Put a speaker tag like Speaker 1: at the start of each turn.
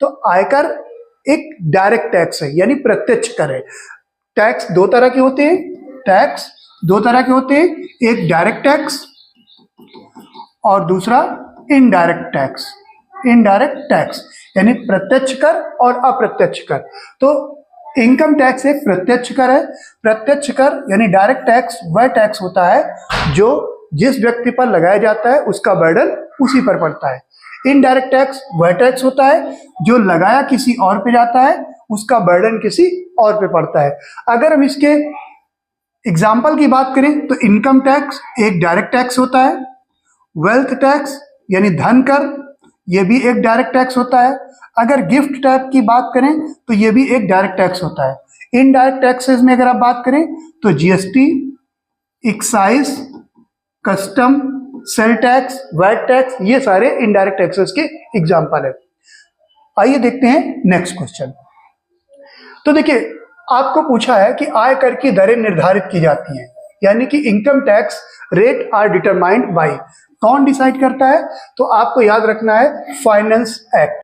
Speaker 1: तो आयकर एक डायरेक्ट टैक्स है, यानी प्रत्यक्ष कर है। टैक्स दो तरह के होते हैं, टैक्स दो तरह के होते हैं, एक डायरेक्ट टैक्स और दूसरा इनडायरेक्ट टैक्स। इनडायरेक्ट टैक्स यानी प्रत्यक्ष कर और अप्रत्यक्ष कर। तो इनकम टैक्स एक प्रत्यक्ष कर है। प्रत्यक्ष कर यानी डायरेक्ट टैक्स वह टैक्स होता है जो जिस व्यक्ति पर लगाया जाता है उसका बर्डन उसी पर पड़ता है। इनडायरेक्ट टैक्स वह टैक्स होता है जो लगाया किसी और पे जाता है, उसका बर्डन किसी और पे पड़ता है। अगर हम इसके एग्जाम्पल की बात करें तो इनकम टैक्स एक डायरेक्ट टैक्स होता है, वेल्थ टैक्स यानी धन कर ये भी एक डायरेक्ट टैक्स होता है। अगर गिफ्ट टैक्स की बात करें तो ये भी एक डायरेक्ट टैक्स होता है। इनडायरेक्ट टैक्सेस में अगर आप बात करें तो GST, excise, custom, sale tax, VAT tax, ये सारे इनडायरेक्ट टैक्सेस के एग्जाम्पल है। आइए देखते हैं नेक्स्ट क्वेश्चन। तो देखिए आपको पूछा है कि आय कर की दरें निर्धारित की जाती हैं, यानी कि income tax rate are determined by, कौन डिसाइड करता है? तो आपको याद रखना है फाइनेंस एक्ट।